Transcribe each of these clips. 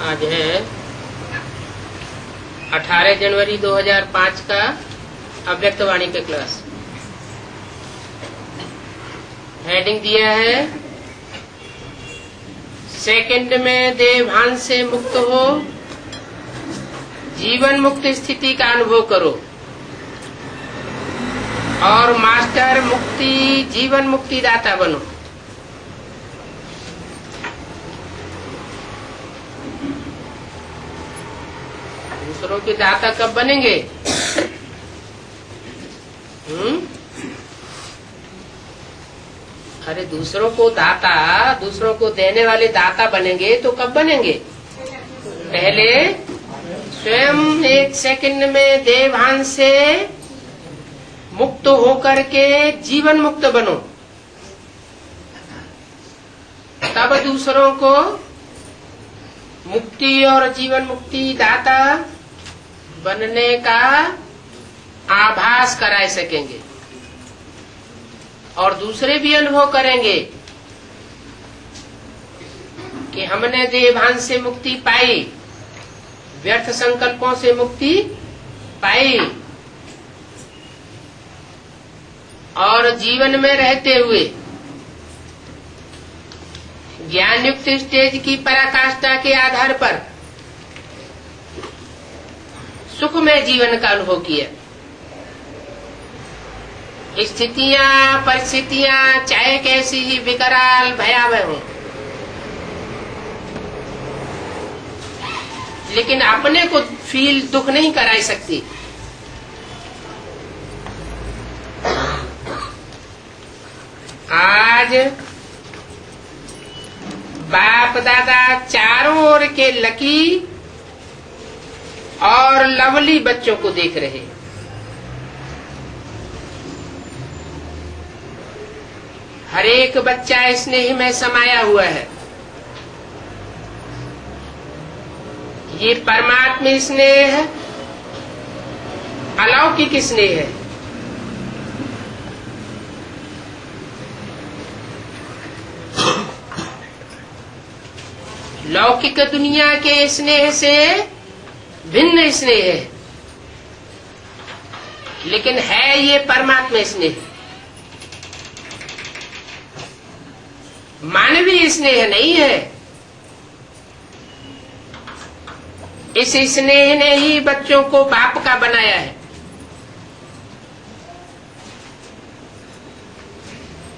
आज है 18 जनवरी 2005 का अव्यक्तवाणी का क्लास। हेडिंग दिया है सेकंड में देवभान से मुक्त हो, जीवन मुक्त स्थिति का अनुभव करो और मास्टर मुक्ति जीवन मुक्ति दाता बनो। दूसरों के दाता कब बनेंगे? अरे दूसरों को दाता, दूसरों को देने वाले दाता बनेंगे तो कब बनेंगे? पहले स्वयं एक सेकंड में देवभान से मुक्त होकर के जीवन मुक्त बनो, तब दूसरों को मुक्ति और जीवन मुक्ति दाता बनने का आभास करा सकेंगे और दूसरे भी अनुभव करेंगे कि हमने देवभान से मुक्ति पाई, व्यर्थ संकल्पों से मुक्ति पाई और जीवन में रहते हुए ज्ञान युक्त स्टेज की पराकाष्ठा के आधार पर सुखमय जीवन का अनुभव किया। स्थितियां परिस्थितियां चाहे कैसी ही विकराल भयावह हो, लेकिन अपने को फील दुख नहीं कराई सकती। आज बाप दादा चारों ओर के लकी और लवली बच्चों को देख रहे हैं। हर एक बच्चा स्नेह में समाया हुआ है। ये परमात्मा स्नेह है, अलौकिक स्नेह है। लौकिक दुनिया के स्नेह से भिन्न स्नेह है, लेकिन है ये परमात्मा स्नेह, मानवीय स्नेह नहीं है। इस स्नेह ने ही बच्चों को बाप का बनाया है।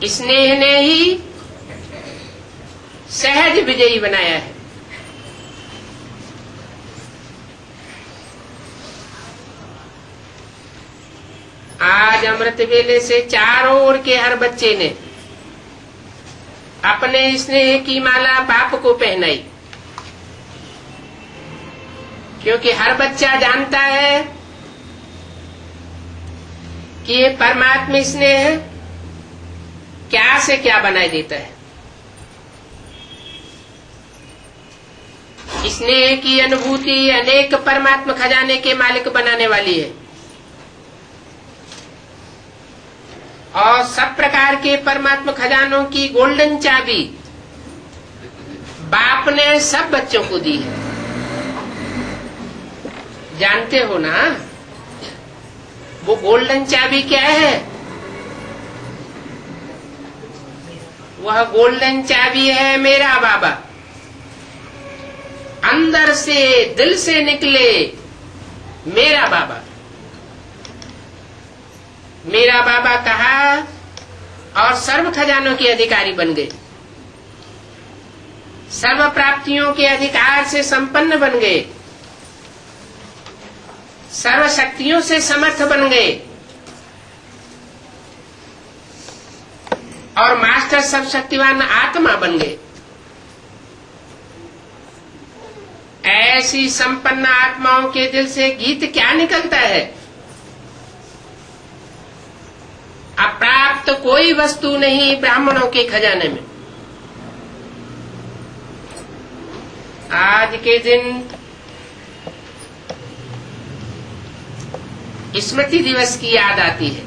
स्नेह ने ही सहज विजयी बनाया है। आज अमृत वेले से चारों ओर के हर बच्चे ने अपने स्नेह की माला बाप को पहनाई, क्योंकि हर बच्चा जानता है कि ये परमात्मा स्नेह क्या से क्या बनाए देता है। स्नेह की अनुभूति अनेक परमात्मा खजाने के मालिक बनाने वाली है और सब प्रकार के परमात्मा खजानों की गोल्डन चाबी बाप ने सब बच्चों को दी है। जानते हो ना वो गोल्डन चाबी क्या है? वह गोल्डन चाबी है मेरा बाबा। अंदर से दिल से निकले मेरा बाबा। मेरा बाबा कहा और सर्व खजानों के अधिकारी बन गए, सर्व प्राप्तियों के अधिकार से संपन्न बन गए, सर्व शक्तियों से समर्थ बन गए और मास्टर सर्वशक्तिवान आत्मा बन गए। ऐसी संपन्न आत्माओं के दिल से गीत क्या निकलता है? अप्राप्त कोई वस्तु नहीं ब्राह्मणों के खजाने में। आज के दिन स्मृति दिवस की याद आती है।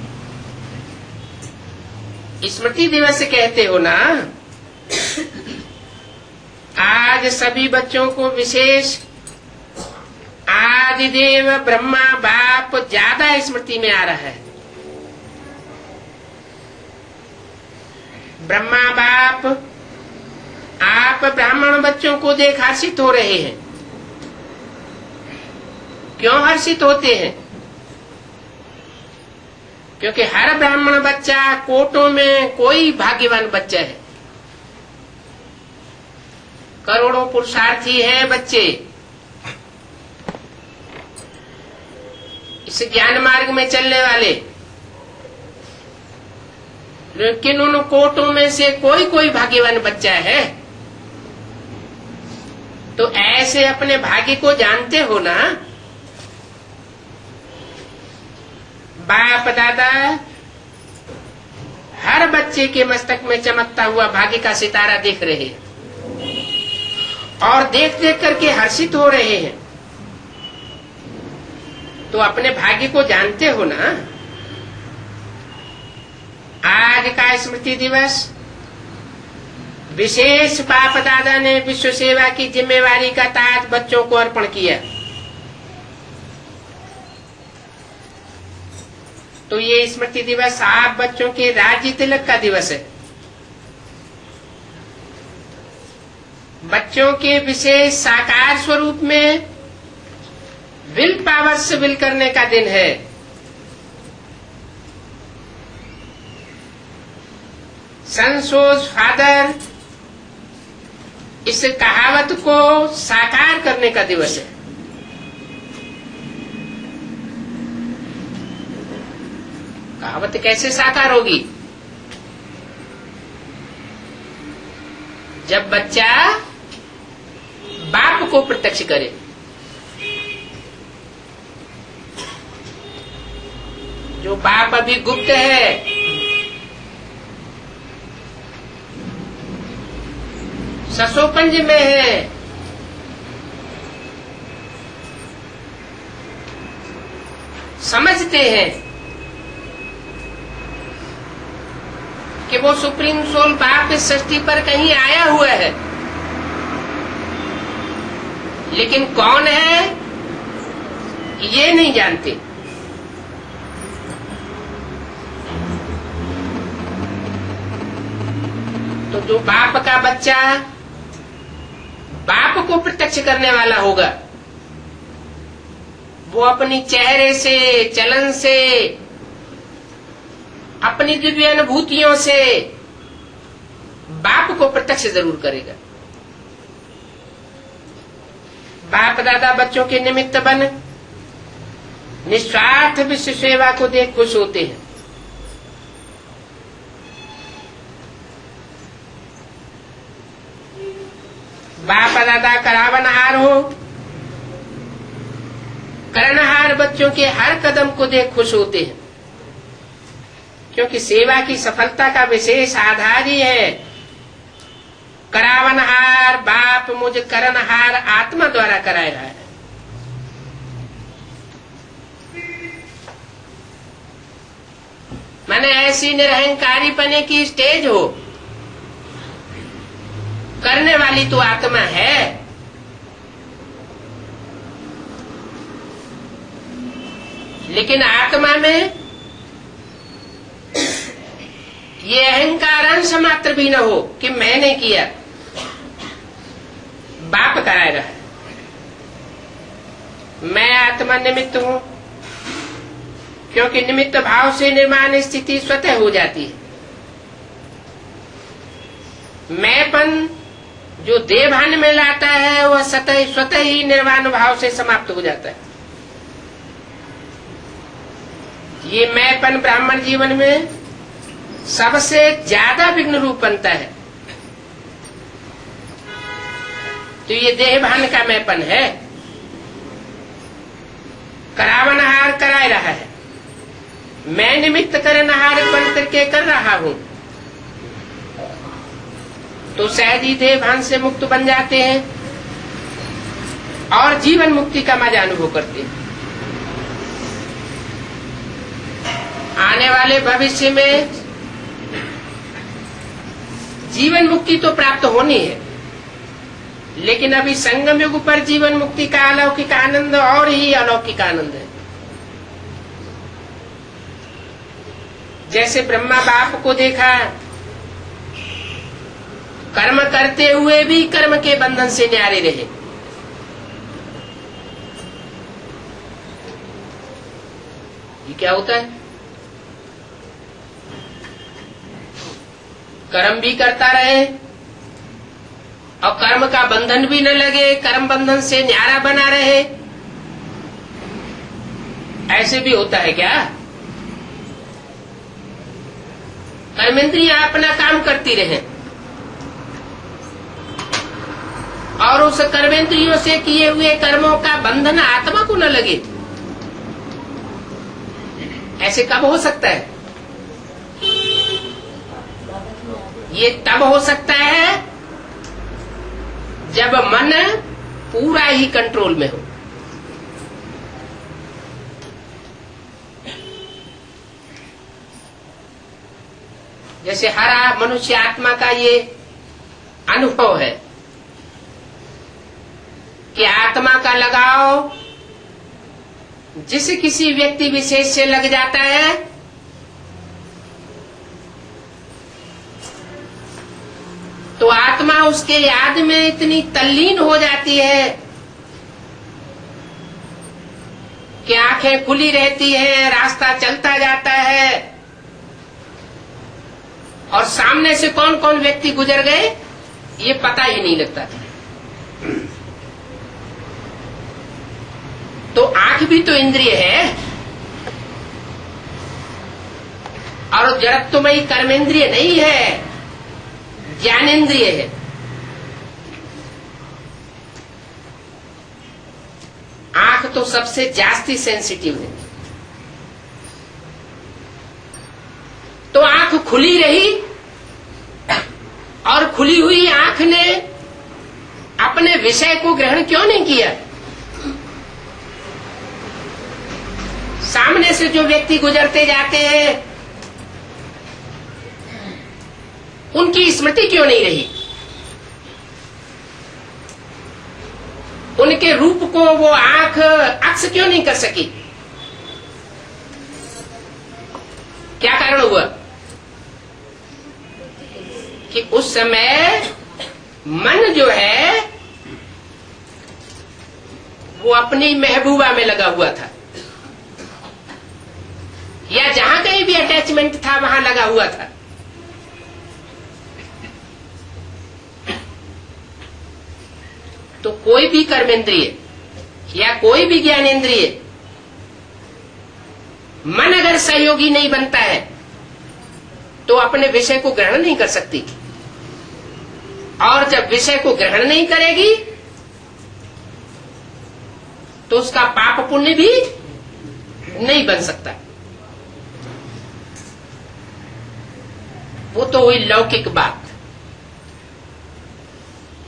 स्मृति दिवस कहते हो ना, आज सभी बच्चों को विशेष आदिदेव ब्रह्मा बाप ज्यादा स्मृति में आ रहा है। ब्रह्मा बाप आप ब्राह्मण बच्चों को देख हर्षित हो रहे हैं। क्यों हर्षित होते हैं? क्योंकि हर ब्राह्मण बच्चा कोटों में कोई भाग्यवान बच्चा है। करोड़ों पुरुषार्थी हैं बच्चे इस ज्ञान मार्ग में चलने वाले, लेकिन उन कोटों में से कोई कोई भाग्यवान बच्चा है। तो ऐसे अपने भाग्य को जानते हो ना। बाप दादा हर बच्चे के मस्तक में चमकता हुआ भाग्य का सितारा देख रहे हैं और देख देख करके हर्षित हो रहे हैं। तो अपने भाग्य को जानते हो ना। आज का स्मृति दिवस विशेष बाप दादा ने विश्व सेवा की जिम्मेवारी का ताज बच्चों को अर्पण किया। तो ये स्मृति दिवस आप बच्चों के राज्य तिलक का दिवस है। बच्चों के विशेष साकार स्वरूप में विल पावर से विल करने का दिन है। सनसोज फादर इस कहावत को साकार करने का दिवस है। कहावत कैसे साकार होगी? जब बच्चा बाप को प्रत्यक्ष करे। जो बाप अभी गुप्त है, ससोपंज में है, समझते हैं कि वो सुप्रीम सोल बाप इस सृष्टि पर कहीं आया हुआ है, लेकिन कौन है ये नहीं जानते। तो जो बाप का बच्चा बाप को प्रत्यक्ष करने वाला होगा, वो अपनी चेहरे से, चलन से, अपनी दिव्य अनुभूतियों से बाप को प्रत्यक्ष जरूर करेगा। बाप दादा बच्चों के निमित्त बन निस्वार्थ विश्व सेवा को देख खुश होते हैं। बाप दादा करावनहार हो, करणहार बच्चों के हर कदम को देख खुश होते हैं, क्योंकि सेवा की सफलता का विशेष आधार ही है करावनहार बाप मुझ करणहार आत्मा द्वारा कराया है। मैंने ऐसी निरहंकारी पने की स्टेज हो, करने वाली तो आत्मा है, लेकिन आत्मा में ये अहंकार अंश मात्र भी न हो कि मैंने किया, बाप कराए रहा है। मैं आत्मा निमित्त हूं, क्योंकि निमित्त भाव से निर्माण स्थिति स्वतः हो जाती है। मैंपन जो देहभान में लाता है वह स्वतः ही निर्वाण भाव से समाप्त हो जाता है। ये मैंपन ब्राह्मण जीवन में सबसे ज्यादा विघ्न रूप बनता है। तो ये देहभान का मैंपन है। करावनहार कराए रहा है, मैं निमित्त करनहार बन करके कर रहा हूं, तो सहज ही देहभान से मुक्त बन जाते हैं और जीवन मुक्ति का मजा अनुभव करते हैं। आने वाले भविष्य में जीवन मुक्ति तो प्राप्त होनी है, लेकिन अभी संगम युग पर जीवन मुक्ति का अलौकिक आनंद और ही अलौकिक आनंद है। जैसे ब्रह्मा बाप को देखा, कर्म करते हुए भी कर्म के बंधन से न्यारे रहे। ये क्या होता है? कर्म भी करता रहे और कर्म का बंधन भी न लगे, कर्म बंधन से न्यारा बना रहे। ऐसे भी होता है क्या? कर्मेंद्रियां अपना काम करती रहे और उस कर्मेंद्रियों से किए हुए कर्मों का बंधन आत्मा को न लगे। ऐसे कब हो सकता है? ये तब हो सकता है जब मन पूरा ही कंट्रोल में हो। जैसे हर मनुष्य आत्मा का ये अनुभव है कि आत्मा का लगाव जिस किसी व्यक्ति विशेष से लग जाता है तो आत्मा उसके याद में इतनी तल्लीन हो जाती है कि आंखें खुली रहती हैं, रास्ता चलता जाता है और सामने से कौन कौन व्यक्ति गुजर गए ये पता ही नहीं लगता। तो आंख भी तो इंद्रिय है और जड़त्वमयी कर्मेंद्रिय नहीं है, ज्ञानेन्द्रिय है। आंख तो सबसे जास्ती सेंसिटिव है। तो आंख खुली रही और खुली हुई आंख ने अपने विषय को ग्रहण क्यों नहीं किया? सामने से जो व्यक्ति गुजरते जाते हैं उनकी स्मृति क्यों नहीं रही? उनके रूप को वो आंख अक्स क्यों नहीं कर सकी? क्या कारण हुआ? कि उस समय मन जो है वो अपनी महबूबा में लगा हुआ था, या जहां कहीं भी अटैचमेंट था वहां लगा हुआ था। तो कोई भी कर्मेंद्रिय या कोई भी ज्ञानेन्द्रिय मन अगर सहयोगी नहीं बनता है तो अपने विषय को ग्रहण नहीं कर सकती, और जब विषय को ग्रहण नहीं करेगी तो उसका पाप पुण्य भी नहीं बन सकता। वो तो हुई लौकिक बात,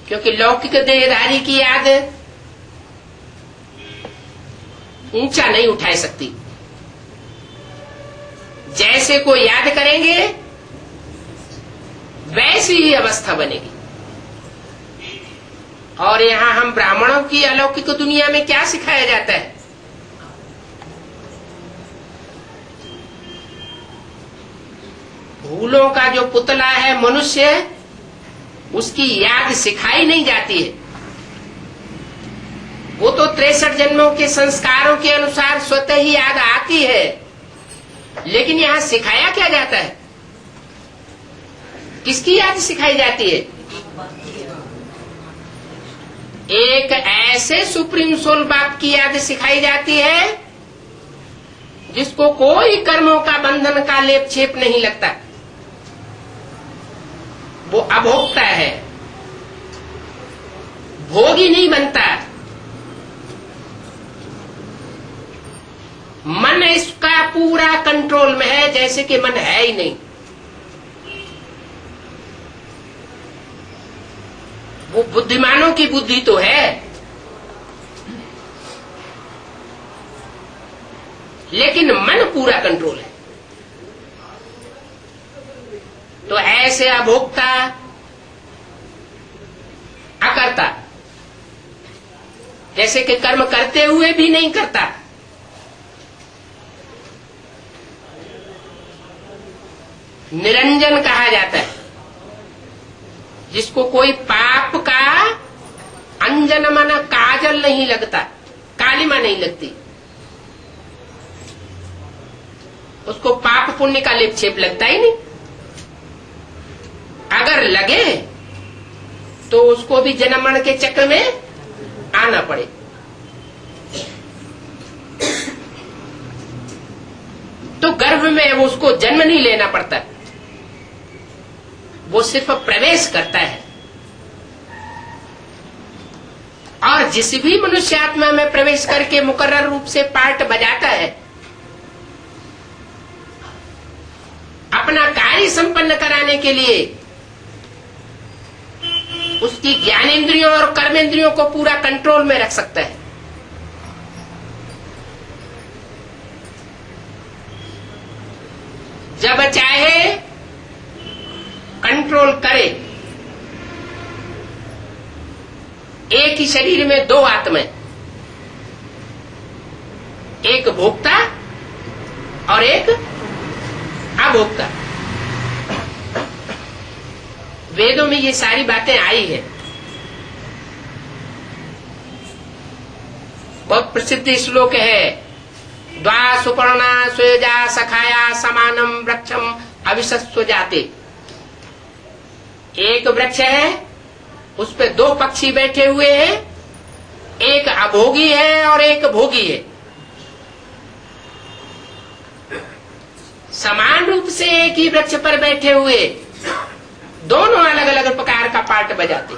क्योंकि लौकिक देहधारी की याद ऊंचा नहीं उठा सकती। जैसे को याद करेंगे वैसी ही अवस्था बनेगी। और यहां हम ब्राह्मणों की अलौकिक दुनिया में क्या सिखाया जाता है? भूलों का जो पुतला है मनुष्य, उसकी याद सिखाई नहीं जाती है। वो तो 63 जन्मों के संस्कारों के अनुसार स्वतः ही याद आती है, लेकिन यहां सिखाया क्या जाता है? किसकी याद सिखाई जाती है? एक ऐसे सुप्रीम सोल बाप की याद सिखाई जाती है जिसको कोई कर्मों का बंधन का लेप छेप नहीं लगता। वो अभोक्ता है, भोगी नहीं बनता। मन इसका पूरा कंट्रोल में है, जैसे कि मन है ही नहीं। वो बुद्धिमानों की बुद्धि तो है, लेकिन मन पूरा कंट्रोल है। तो ऐसे अभोक्ता अकर्ता जैसे कि कर्म करते हुए भी नहीं करता। निरंजन कहा जाता है जिसको कोई पाप का अंजन माना काजल नहीं लगता, कालिमा नहीं लगती, उसको पाप पुण्य का लेप छेप लगता ही नहीं। अगर लगे तो उसको भी जन्म मरण के चक्र में आना पड़े। तो गर्भ में वो उसको जन्म नहीं लेना पड़ता, वो सिर्फ प्रवेश करता है। और जिस भी मनुष्य आत्मा में प्रवेश करके मुकर्रर रूप से पार्ट बजाता है, अपना कार्य संपन्न कराने के लिए उसकी ज्ञानेंद्रियों और कर्मेंद्रियों को पूरा कंट्रोल में रख सकता है। जब चाहे कंट्रोल करे। एक ही शरीर में दो आत्माएं, एक भोक्ता और एक अभोक्ता। वेदों में ये सारी बातें आई है। बहुत प्रसिद्ध श्लोक है, द्वा सुपर्णा स्वेजा सखाया समानम वृक्षम अविशस्व जाते। एक वृक्ष है, उस पे दो पक्षी बैठे हुए हैं, एक अभोगी है और एक भोगी है। समान रूप से एक ही वृक्ष पर बैठे हुए दोनों अलग अलग प्रकार का पार्ट बजाते।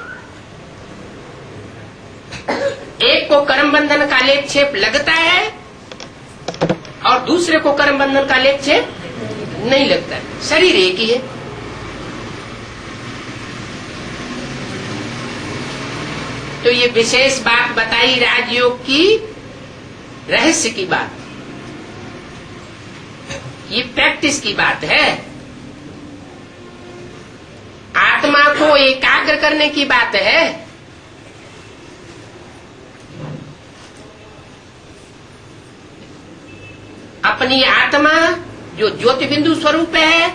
एक को कर्म बंधन का लेप छेप लगता है और दूसरे को कर्म बंधन का लेप छेप नहीं लगता है। शरीर एक ही है। तो ये विशेष बात बताई राजयोग की, रहस्य की बात, ये प्रैक्टिस की बात है। आत्मा को एकाग्र करने की बात है। अपनी आत्मा जो ज्योति बिंदु स्वरूप है,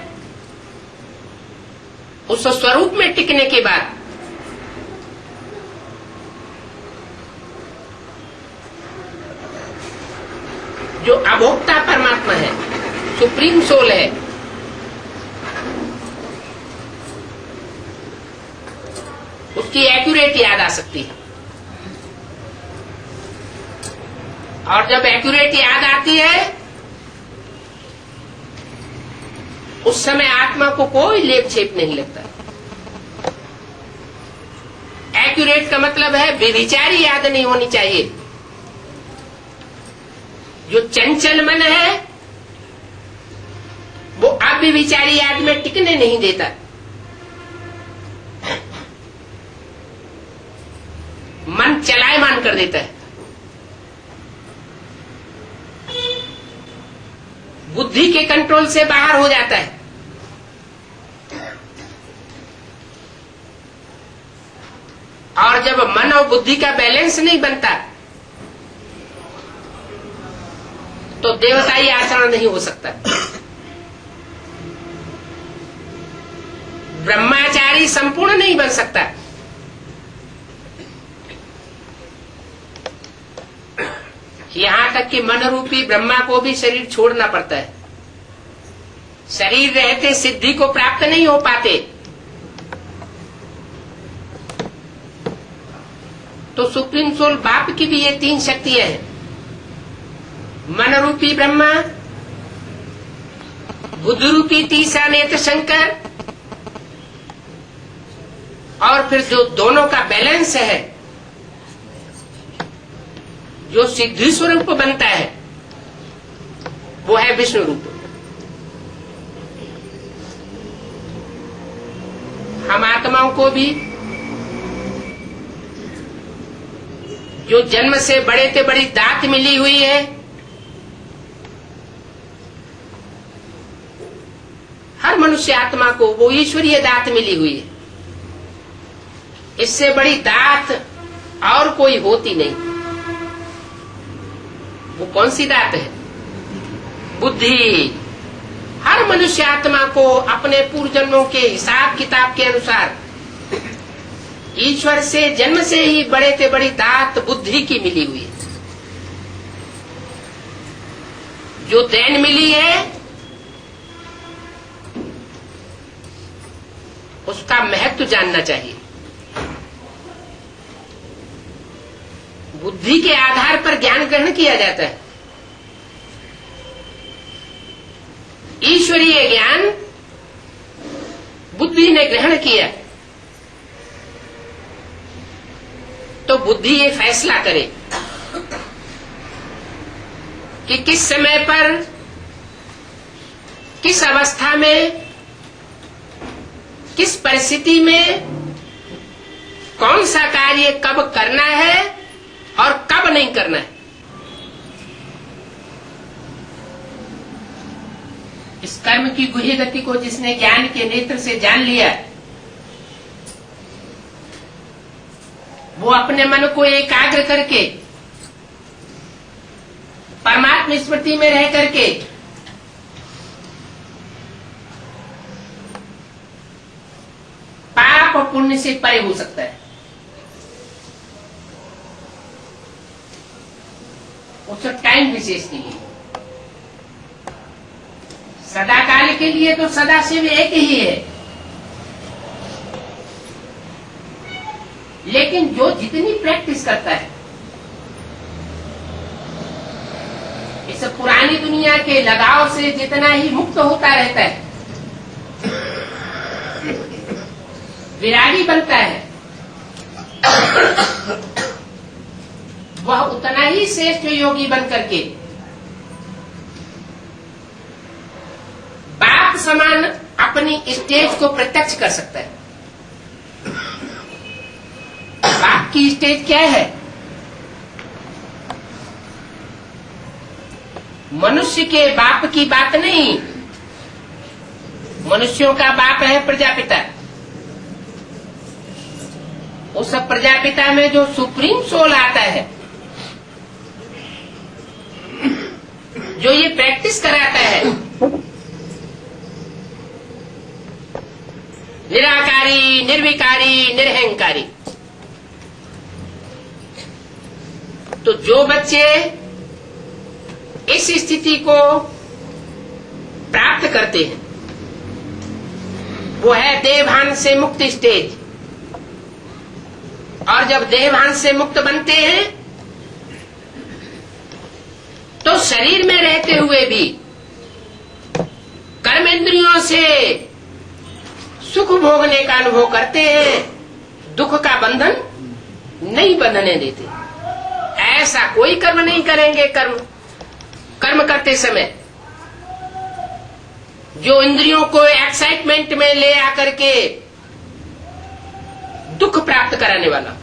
उस स्वरूप में टिकने के बाद जो अभोक्ता परमात्मा है, सुप्रीम सोल है, उसकी एक्यूरेट याद आ सकती है। और जब एक्यूरेट याद आती है, उस समय आत्मा को कोई लेप छेप नहीं लगता। एक्यूरेट का मतलब है बेविचारी याद नहीं होनी चाहिए। जो चंचल मन है वो अव्यभिचारी याद में टिकने नहीं देता। मन चलायमान कर देता है। बुद्धि के कंट्रोल से बाहर हो जाता है। और जब मन और बुद्धि का बैलेंस नहीं बनता तो देवताई आचरण नहीं हो सकता। ब्रह्मचारी संपूर्ण नहीं बन सकता। यहां तक कि मन रूपी ब्रह्मा को भी शरीर छोड़ना पड़ता है। शरीर रहते सिद्धि को प्राप्त नहीं हो पाते। तो सुप्रीम सोल बाप की भी ये तीन शक्तियां हैं, मन रूपी ब्रह्मा, बुद्ध रूपी तीसरा नेत्र शंकर, और फिर जो दोनों का बैलेंस है, जो सिद्धि स्वरूप बनता है, वो है विष्णु रूप। हम आत्माओं को भी जो जन्म से बड़े से बड़ी दात मिली हुई है, हर मनुष्य आत्मा को वो ईश्वरीय दात मिली हुई है। इससे बड़ी दात और कोई होती नहीं। कौन सी दात है? बुद्धि। हर मनुष्य आत्मा को अपने पूर्व जन्मों के हिसाब किताब के अनुसार ईश्वर से जन्म से ही बड़े से बड़ी दात बुद्धि की मिली हुई है। जो देन मिली है उसका महत्व जानना चाहिए। बुद्धि के आधार पर ज्ञान ग्रहण किया जाता है। ईश्वरीय ज्ञान बुद्धि ने ग्रहण किया तो बुद्धि ये फैसला करे कि किस समय पर, किस अवस्था में, किस परिस्थिति में कौन सा कार्य कब करना है और कब नहीं करना है। इस कर्म की गुह्य गति को जिसने ज्ञान के नेत्र से जान लिया, वो अपने मन को एकाग्र करके परमात्मा स्मृति में रह करके पाप और पुण्य से परे हो सकता है। उस टाइम विशेष के लिए, सदा काल के लिए तो सदा शिव एक ही है, लेकिन जो जितनी प्रैक्टिस करता है, इस पुरानी दुनिया के लगाव से जितना ही मुक्त होता रहता है, विरागी बनता है, वह उतना ही श्रेष्ठ योगी बन करके बाप समान अपनी स्टेज को प्रत्यक्ष कर सकता है। बाप की स्टेज क्या है? मनुष्य के बाप की बात नहीं, मनुष्यों का बाप है प्रजापिता। उस प्रजापिता में जो सुप्रीम सोल आता है, जो ये प्रैक्टिस कराता है, निराकारी, निर्विकारी, निरहंकारी, तो जो बच्चे इस स्थिति को प्राप्त करते हैं वो है देहभान से मुक्त स्टेज। और जब देहभान से मुक्त बनते हैं तो शरीर में रहते हुए भी कर्मेंद्रियों से सुख भोगने का अनुभव करते हैं, दुख का बंधन नहीं बंधने देते। ऐसा कोई कर्म नहीं करेंगे कर्म करते समय जो इंद्रियों को एक्साइटमेंट में ले आकर के दुख प्राप्त कराने वाला।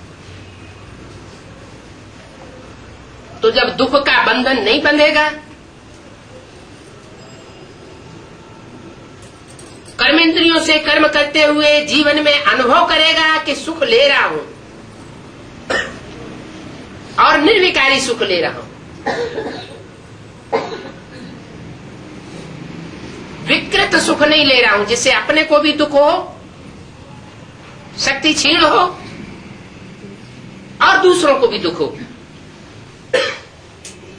तो जब दुख का बंधन नहीं बंधेगा, कर्मेंद्रियों से कर्म करते हुए जीवन में अनुभव करेगा कि सुख ले रहा हूं और निर्विकारी सुख ले रहा हूं, विकृत सुख नहीं ले रहा हूं जिससे अपने को भी दुख हो, शक्ति क्षीण हो और दूसरों को भी दुख हो।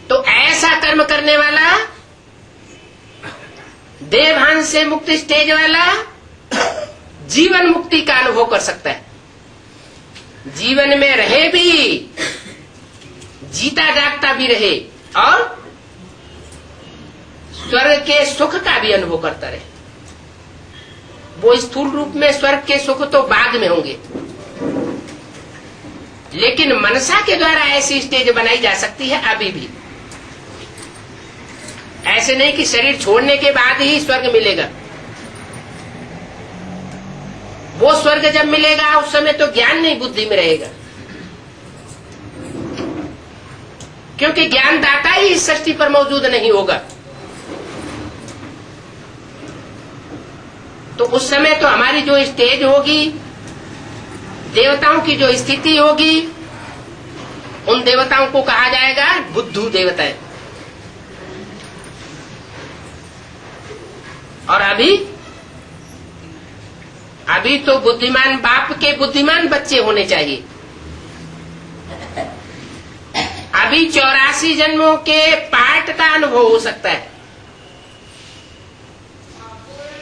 तो ऐसा कर्म करने वाला, देहभान से मुक्त स्टेज वाला जीवन मुक्ति का अनुभव कर सकता है। जीवन में रहे भी, जीता जागता भी रहे और स्वर्ग के सुख का भी अनुभव करता रहे। वो स्थूल रूप में स्वर्ग के सुख तो बाद में होंगे, लेकिन मनसा के द्वारा ऐसी स्टेज बनाई जा सकती है अभी भी। ऐसे नहीं कि शरीर छोड़ने के बाद ही स्वर्ग मिलेगा। वो स्वर्ग जब मिलेगा उस समय तो ज्ञान नहीं बुद्धि में रहेगा, क्योंकि ज्ञानदाता ही इस सृष्टि पर मौजूद नहीं होगा। तो उस समय तो हमारी जो स्टेज होगी, देवताओं की जो स्थिति होगी, उन देवताओं को कहा जाएगा बुद्धू देवता है। और अभी तो बुद्धिमान बाप के बुद्धिमान बच्चे होने चाहिए। अभी 84 जन्मों के पाठ का अनुभव हो सकता है।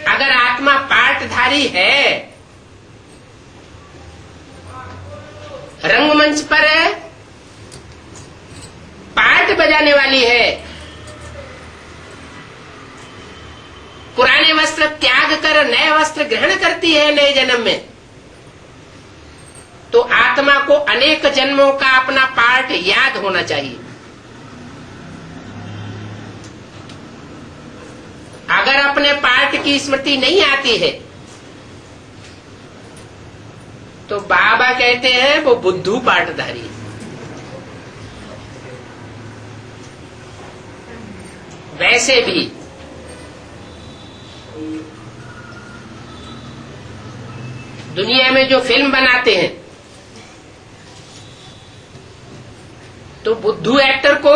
अगर आत्मा पाठधारी है, रंगमंच पर पाठ बजाने वाली है, पुराने वस्त्र त्याग कर नए वस्त्र ग्रहण करती है नए जन्म में, तो आत्मा को अनेक जन्मों का अपना पाठ याद होना चाहिए। अगर अपने पाठ की स्मृति नहीं आती है तो बाबा कहते हैं वो बुद्धू पाठधारी है। वैसे भी दुनिया में जो फिल्म बनाते हैं तो बुद्धू एक्टर को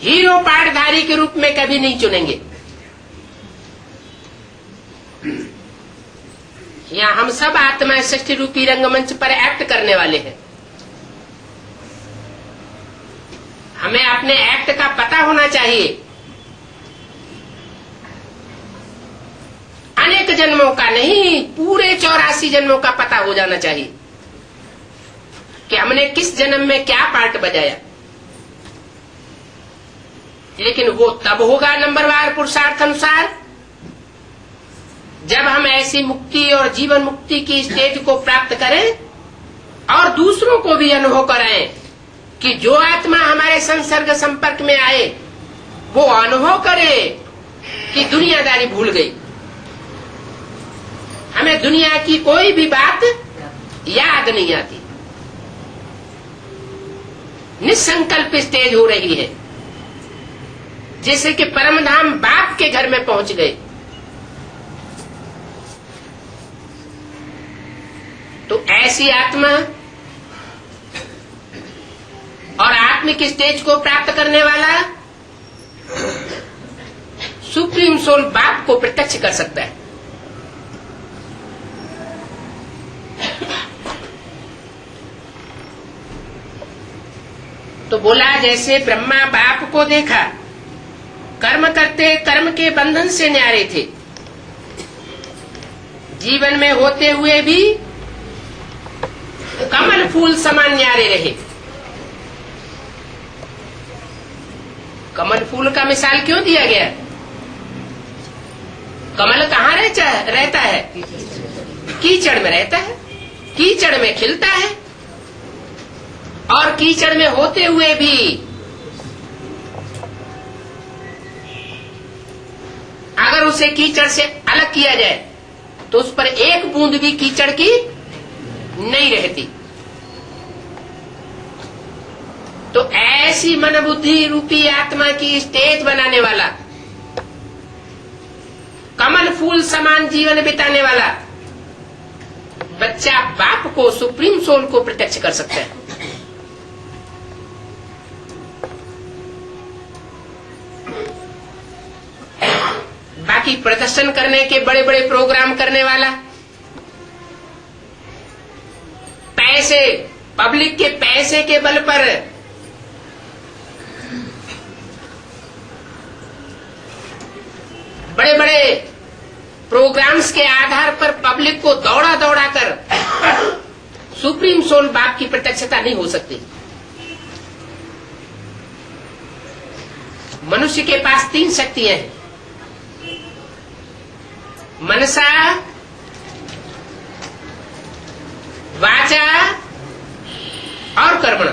हीरो पाठधारी के रूप में कभी नहीं चुनेंगे। यहां हम सब आत्मा सृष्टि रूपी रंगमंच पर एक्ट करने वाले हैं। हमें अपने एक्ट का पता होना चाहिए। अनेक जन्मों का नहीं, पूरे 84 जन्मों का पता हो जाना चाहिए कि हमने किस जन्म में क्या पार्ट बजाया। लेकिन वो तब होगा नंबरवार पुरुषार्थ अनुसार जब हम ऐसी मुक्ति और जीवन मुक्ति की स्टेज को प्राप्त करें और दूसरों को भी अनुभव कराएं कि जो आत्मा हमारे संसर्ग संपर्क में आए वो अनुभव करे कि दुनियादारी भूल गई, हमें दुनिया की कोई भी बात याद नहीं आती। निसंकल्प स्टेज हो रही है, जैसे कि परमधाम बाप के घर में पहुंच गए। तो ऐसी आत्मा और आत्मिक स्टेज को प्राप्त करने वाला सुप्रीम सोल बाप को प्रत्यक्ष कर सकता है। तो बोला जैसे ब्रह्मा बाप को देखा, कर्म करते कर्म के बंधन से न्यारे थे, जीवन में होते हुए भी कमल फूल समान न्यारे रहे। कमल फूल का मिसाल क्यों दिया गया? कमल कहाँ रहता है? कीचड़ में रहता है, कीचड़ में खिलता है और कीचड़ में होते हुए भी अगर उसे कीचड़ से अलग किया जाए तो उस पर एक बूंद भी कीचड़ की नहीं रहती। तो ऐसी मन बुद्धि रूपी आत्मा की स्टेज बनाने वाला, कमल फूल समान जीवन बिताने वाला बच्चा बाप को, सुप्रीम सोल को प्रत्यक्ष कर सकता है। बाकी प्रदर्शन करने के बड़े बड़े प्रोग्राम करने वाला, पैसे, पब्लिक के पैसे के बल पर बड़े बड़े प्रोग्राम्स के आधार पर पब्लिक को दौड़ा दौड़ा कर सुप्रीम सोल बाप की प्रत्यक्षता नहीं हो सकती। मनुष्य के पास 3 शक्तियां हैं, मनसा, वाचा और कर्मणा।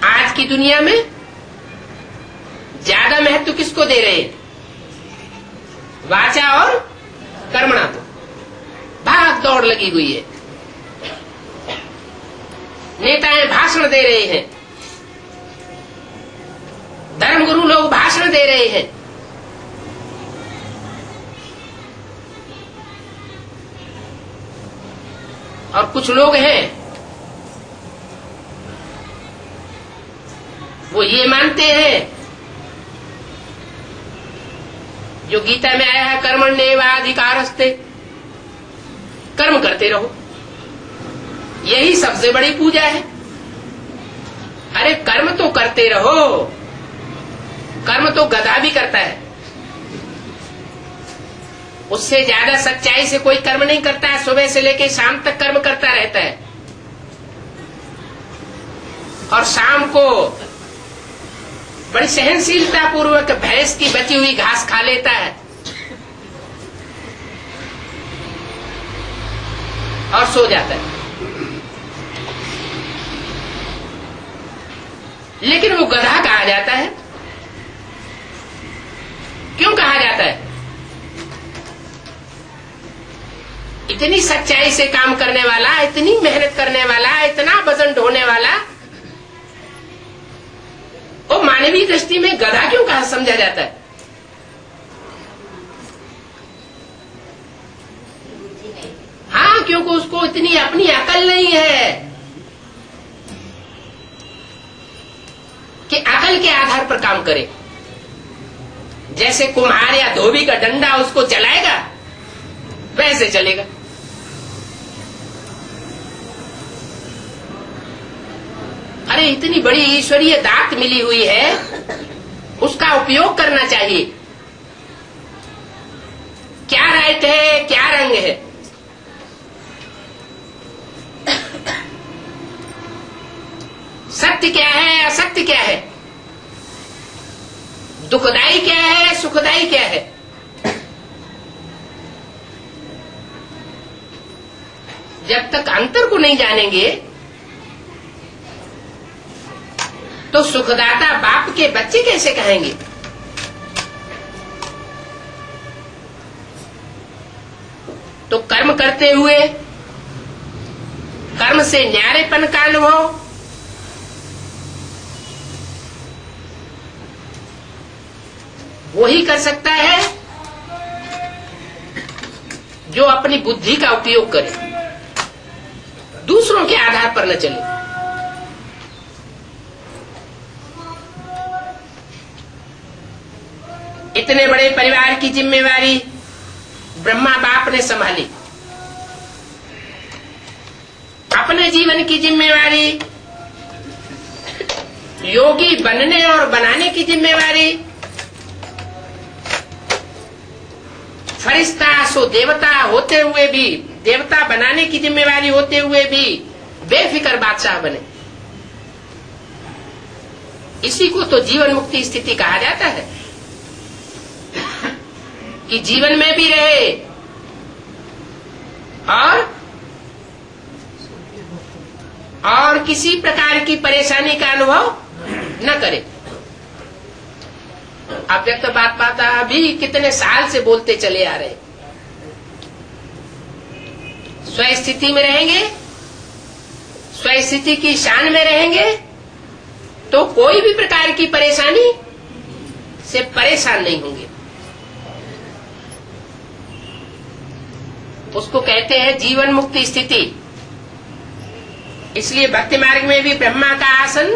आज की दुनिया में ज्यादा महत्व किसको दे रहे हैं? वाचा और कर्मणा को। भाग दौड़ लगी हुई है, नेताएं भाषण दे रहे हैं, धर्मगुरु लोग भाषण दे रहे हैं, और कुछ लोग हैं वो ये मानते हैं जो गीता में आया है, कर्मण्येवाधिकारस्ते, कर्म करते रहो, यही सबसे बड़ी पूजा है। अरे कर्म तो करते रहो, कर्म तो गधा भी करता है, उससे ज्यादा सच्चाई से कोई कर्म नहीं करता है। सुबह से लेकर शाम तक कर्म करता रहता है और शाम को बड़ी सहनशीलता पूर्वक भैंस की बची हुई घास खा लेता है और सो जाता है। लेकिन वो गधा कहा जाता है। क्यों कहा जाता है? इतनी सच्चाई से काम करने वाला, इतनी मेहनत करने वाला, इतना वजन ढोने वाला, वो मानवीय दृष्टि में गधा क्यों कहा समझा जाता है? हाँ, क्योंकि उसको इतनी अपनी अकल नहीं है कि अकल के आधार पर काम करे। जैसे कुम्हार या धोबी का डंडा उसको चलाएगा वैसे चलेगा। अरे इतनी बड़ी ईश्वरीय दात मिली हुई है, उसका उपयोग करना चाहिए। क्या राइट है, क्या रंग है, सत्य क्या है, असत्य क्या है, दुखदाई क्या है, सुखदाई क्या है। जब तक अंतर को नहीं जानेंगे तो सुखदाता बाप के बच्चे कैसे कहेंगे? तो कर्म करते हुए कर्म से न्यारेपन का अनुभव, वही कर सकता है जो अपनी बुद्धि का उपयोग करे, दूसरों के आधार पर न चले। इतने बड़े परिवार की जिम्मेवारी ब्रह्मा बाप ने संभाली, अपने जीवन की जिम्मेवारी, योगी बनने और बनाने की जिम्मेवारी, फरिश्ता सो देवता होते हुए भी, देवता बनाने की जिम्मेवारी होते हुए भी बेफिक्र बादशाह बने। इसी को तो जीवन मुक्ति स्थिति कहा जाता है कि जीवन में भी रहे और किसी प्रकार की परेशानी का अनुभव न करे। अव्यक्त बात अभी कितने साल से बोलते चले आ रहे। स्वस्थिति में रहेंगे, स्वस्थिति की शान में रहेंगे तो कोई भी प्रकार की परेशानी से परेशान नहीं होंगे। उसको कहते हैं जीवन मुक्ति स्थिति। इसलिए भक्ति मार्ग में भी ब्रह्मा का आसन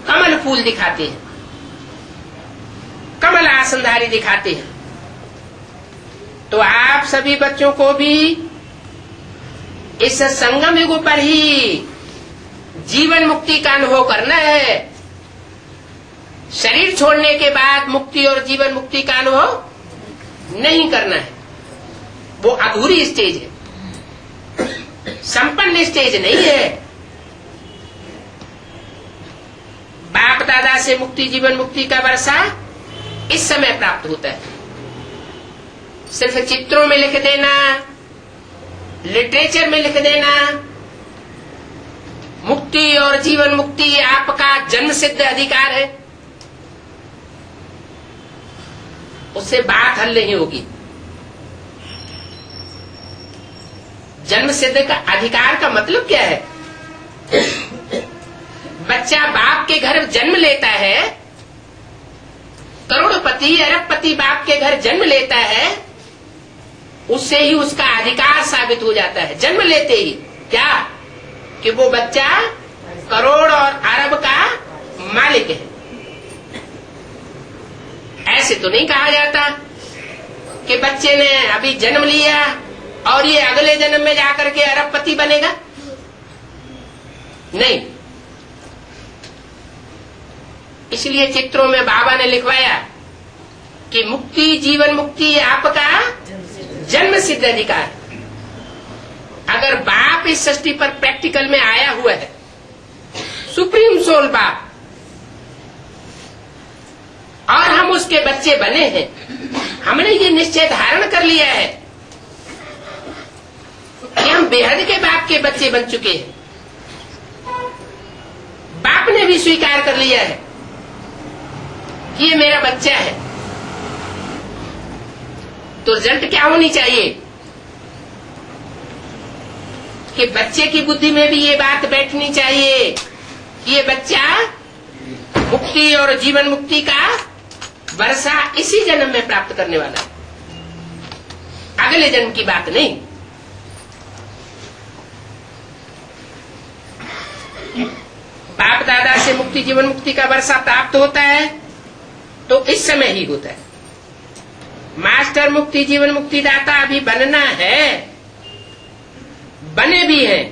कमल फूल दिखाते हैं, कमल आसनधारी दिखाते हैं। तो आप सभी बच्चों को भी इस संगम युग पर ही जीवन मुक्ति का अनुभव करना है। शरीर छोड़ने के बाद मुक्ति और जीवन मुक्ति का अनुभव नहीं करना है। वो अधूरी स्टेज है, संपन्न स्टेज नहीं है। बाप दादा से मुक्ति जीवन मुक्ति का वर्षा इस समय प्राप्त होता है। सिर्फ चित्रों में लिख देना, लिटरेचर में लिख देना, मुक्ति और जीवन मुक्ति आपका जन्म सिद्ध अधिकार है, उससे बात हल नहीं होगी। जन्म सिद्ध का अधिकार का मतलब क्या है? बच्चा बाप के घर जन्म लेता है, करोड़पति अरबपति बाप के घर जन्म लेता है, उससे ही उसका अधिकार साबित हो जाता है। जन्म लेते ही क्या कि वो बच्चा करोड़ और अरब का मालिक है। ऐसे तो नहीं कहा जाता कि बच्चे ने अभी जन्म लिया और ये अगले जन्म में जाकर के अरबपति बनेगा। नहीं, इसलिए चित्रों में बाबा ने लिखवाया कि मुक्ति, जीवन मुक्ति आपका जन्म सिद्ध अधिकार। अगर बाप इस सृष्टि पर प्रैक्टिकल में आया हुआ है, सुप्रीम सोल बाप, और हम उसके बच्चे बने हैं, हमने ये निश्चय धारण कर लिया है कि हम बेहद के बाप के बच्चे बन चुके हैं। बाप ने भी स्वीकार कर लिया है कि ये मेरा बच्चा है। तो रिजल्ट क्या होनी चाहिए कि बच्चे की बुद्धि में भी ये बात बैठनी चाहिए कि ये बच्चा मुक्ति और जीवन मुक्ति का वर्षा इसी जन्म में प्राप्त करने वाला है, अगले जन्म की बात नहीं। बाप दादा से मुक्ति जीवन मुक्ति का वर्षा प्राप्त होता है तो इस समय ही होता है। मास्टर मुक्ति जीवन मुक्ति दाता अभी बनना है, बने भी हैं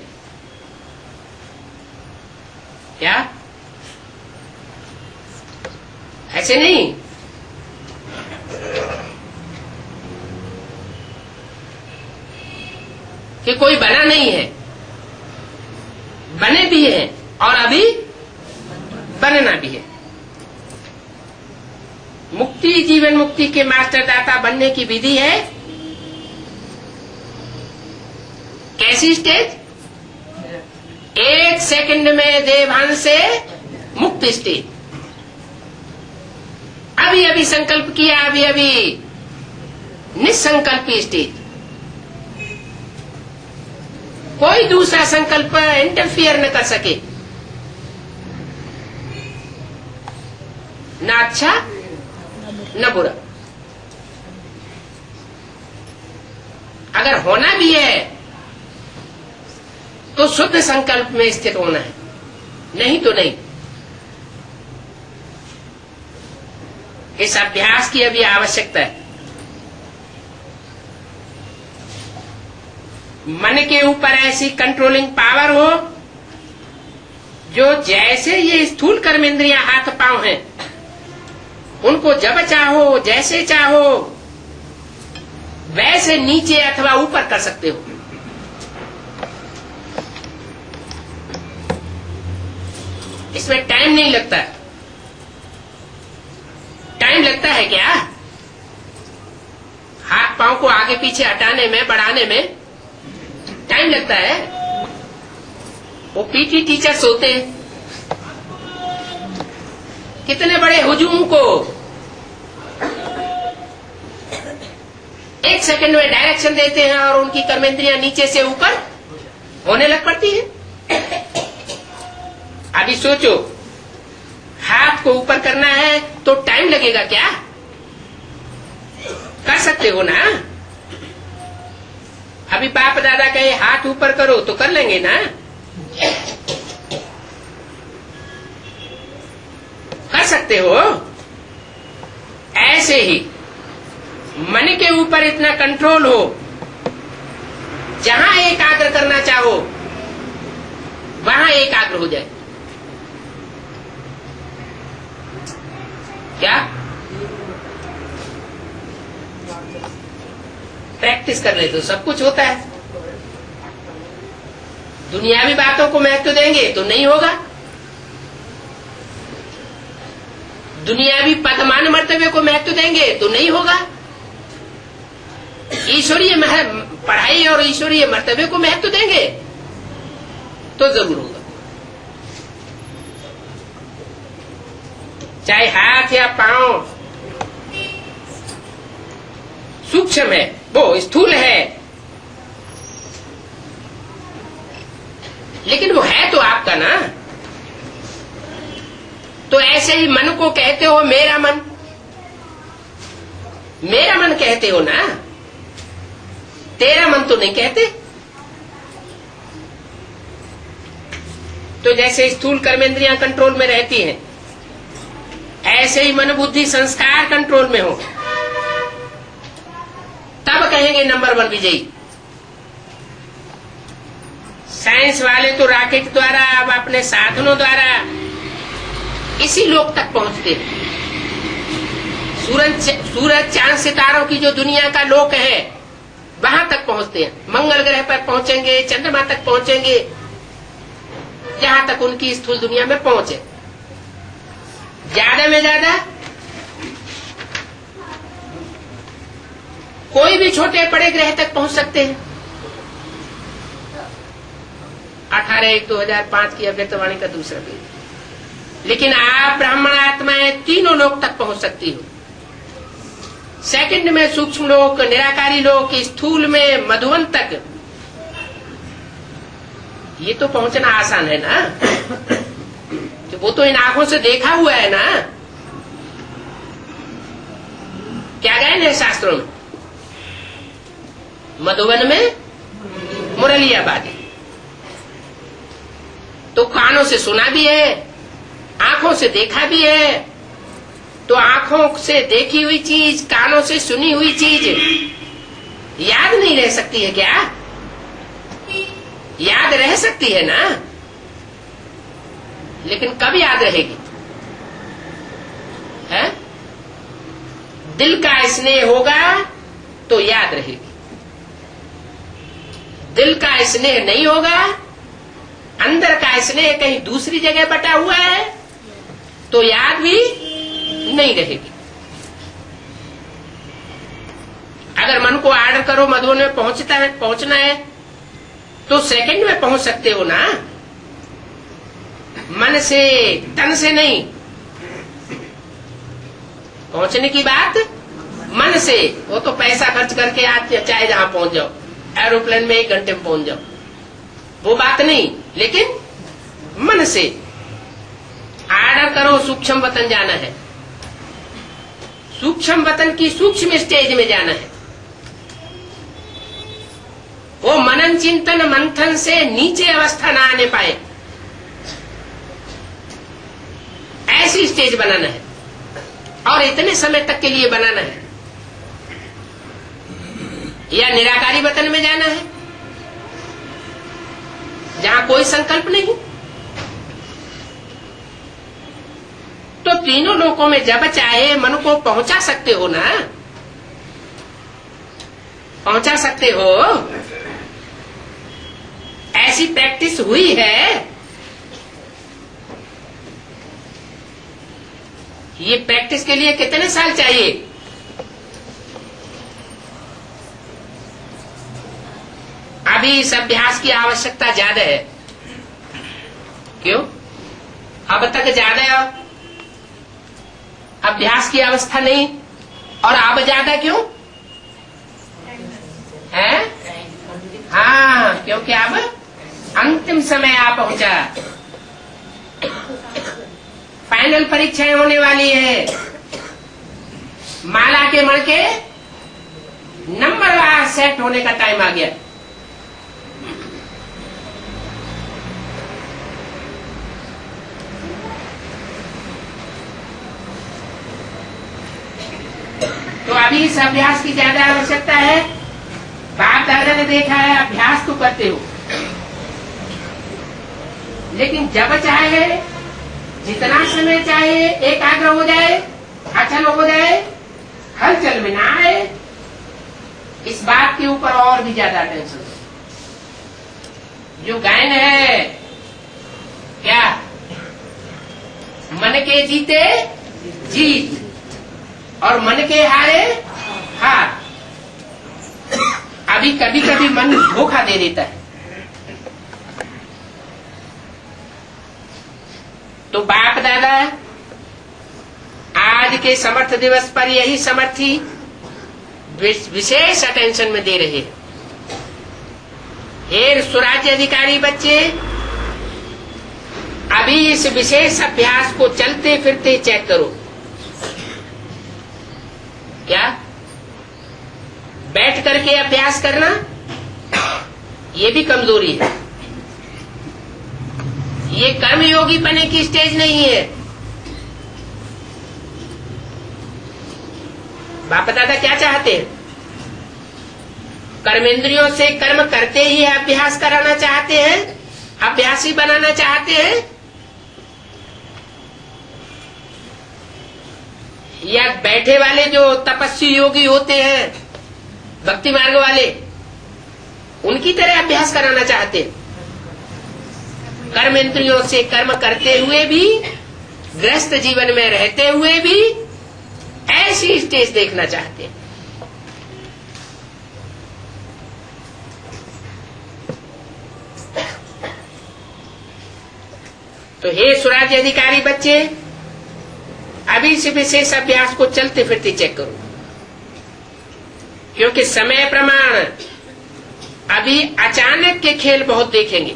क्या? ऐसे नहीं कि कोई बना नहीं है, बने भी हैं और अभी बनना भी है। मुक्ति जीवन मुक्ति के मास्टर दाता बनने की विधि है कैसी स्टेज? 1 सेकंड में देवभान से मुक्त स्टेज। अभी अभी संकल्प किया, अभी अभी निसंकल्पी स्टेज। कोई दूसरा संकल्प इंटरफियर न कर सके, न अच्छा न बुरा। अगर होना भी है तो शुद्ध संकल्प में स्थित होना है, नहीं तो नहीं। इस अभ्यास की अभी आवश्यकता है। मन के ऊपर ऐसी कंट्रोलिंग पावर हो जो जैसे ये स्थूल कर्मेंद्रियां हाथ पांव हैं, उनको जब चाहो जैसे चाहो वैसे नीचे अथवा ऊपर कर सकते हो। इसमें टाइम नहीं लगता। टाइम लगता है क्या? हाथ पांव को आगे पीछे हटाने में, बढ़ाने में टाइम लगता है। वो पीटी टीचर्स होते हैं, कितने बड़े हुजूम को 1 सेकंड में डायरेक्शन देते हैं और उनकी कर्मेंद्रियां नीचे से ऊपर होने लग पड़ती हैं। अभी सोचो, हाथ को ऊपर करना है तो टाइम लगेगा क्या? कर सकते हो ना? अभी बाप दादा कहे हाथ ऊपर करो तो कर लेंगे ना? कर सकते हो। ऐसे ही मन के ऊपर इतना कंट्रोल हो, जहां एकाग्र करना चाहो वहां एकाग्र हो जाए। क्या? प्रैक्टिस कर ले तो सब कुछ होता है। दुनियावी बातों को महत्व देंगे तो नहीं होगा। दुनियावी पदमान मर्तबे को महत्व देंगे तो नहीं होगा। ईश्वरीय पढ़ाई और ईश्वरीय मर्तबे को महत्व देंगे तो जरूर होगा। चाहे हाथ या पांव सूक्ष्म है, वो स्थूल है, लेकिन वो है तो आपका ना। तो ऐसे ही मन को कहते हो मेरा मन, मेरा मन कहते हो ना, तेरा मन तो नहीं कहते। तो जैसे स्थूल कर्मेंद्रियां कंट्रोल में रहती हैं, ऐसे ही मन बुद्धि संस्कार कंट्रोल में हो, तब कहेंगे नंबर 1 विजयी। साइंस वाले तो रॉकेट द्वारा, अब अपने साधनों द्वारा इसी लोक तक पहुंचते हैं। सूरज चांद सितारों की जो दुनिया का लोक है वहां तक पहुंचते हैं। मंगल ग्रह पर पहुंचेंगे, चंद्रमा तक पहुंचेंगे, जहां तक उनकी स्थूल दुनिया में पहुंचे। ज्यादा में ज्यादा कोई भी छोटे बड़े ग्रह तक पहुंच सकते हैं। 18/1/2005 की अव्यक्तवाणी का दूसरा पेज। लेकिन आप ब्राह्मण आत्माएं तीनों लोक तक पहुंच सकती हो। सेकंड में सूक्ष्म लोक, निराकारी लोक, स्थूल में मधुवन तक। ये तो पहुंचना आसान है ना, तो वो तो इन आंखों से देखा हुआ है ना। क्या गायन है शास्त्रों में? मधुवन में मुरलियाबादी। तो कानों से सुना भी है, आंखों से देखा भी है। तो आंखों से देखी हुई चीज, कानों से सुनी हुई चीज याद नहीं रह सकती है क्या? याद रह सकती है ना, लेकिन कब याद रहेगी? है? दिल का स्नेह होगा तो याद रहेगी। दिल का स्नेह नहीं होगा, अंदर का स्नेह कहीं दूसरी जगह बटा हुआ है, तो याद भी नहीं रहेगी। अगर मन को आर्डर करो मधुबन में पहुंचना है तो सेकंड में पहुंच सकते हो ना, मन से, तन से नहीं। पहुंचने की बात मन से, वो तो पैसा खर्च करके आज चाहे जहां पहुंच जाओ, एरोप्लेन में 1 घंटे में पहुंच जाओ, वो बात नहीं। लेकिन मन से आर्डर करो, सूक्ष्म वतन जाना है, सूक्ष्म वतन की सूक्ष्म स्टेज में जाना है। वो मनन चिंतन मंथन से नीचे अवस्था ना आने पाए, ऐसी स्टेज बनाना है, और इतने समय तक के लिए बनाना है। या निराकारी वतन में जाना है जहां कोई संकल्प नहीं। तो तीनों लोकों में जब चाहे मन को पहुंचा सकते हो ना, पहुंचा सकते हो। ऐसी प्रैक्टिस हुई है। ये प्रैक्टिस के लिए कितने साल चाहिए? अभी इस अभ्यास की आवश्यकता ज्यादा है। क्यों? अब तक ज्यादा अभ्यास की अवस्था नहीं, और अब ज्यादा क्यों है? हाँ, क्योंकि अब अंतिम समय आ पहुंचा। फाइनल परीक्षाएं होने वाली है। माला के मण के नंबर सेट होने का टाइम आ गया। तो अभी इस अभ्यास की ज्यादा आवश्यकता है। बाप दादा ने देखा है, अभ्यास तो करते हो, लेकिन जब चाहे, जितना समय चाहे, एकाग्र हो जाए, अचल हो जाए, हलचल में ना आए, इस बात के ऊपर और भी ज्यादा टेंशन। जो गायन है क्या? मन के जीते जीत, और मन के हारे हार। अभी कभी कभी मन धोखा दे देता है। तो बाप दादा आज के समर्थ दिवस पर यही समर्थी विशेष अटेंशन में दे रहे हैं। हे स्वराज्य अधिकारी बच्चे, अभी इस विशेष अभ्यास को चलते फिरते चेक करो। क्या बैठ करके अभ्यास करना ये भी कमजोरी है। ये कर्मयोगी बने की स्टेज नहीं है। बाप दादा क्या चाहते हैं? कर्मेंद्रियों से कर्म करते ही अभ्यास कराना चाहते हैं, अभ्यासी बनाना चाहते हैं, या बैठे वाले जो तपस्वी योगी होते हैं, भक्ति मार्ग वाले, उनकी तरह अभ्यास कराना चाहते हैं? कर्मेंद्रियों से कर्म करते हुए भी, ग्रस्त जीवन में रहते हुए भी ऐसी स्टेज देखना चाहते हैं। तो हे स्वराज्य अधिकारी बच्चे, अभी से विशेष अभ्यास को चलते फिरते चेक करो, क्योंकि समय प्रमाण अभी अचानक के खेल बहुत देखेंगे।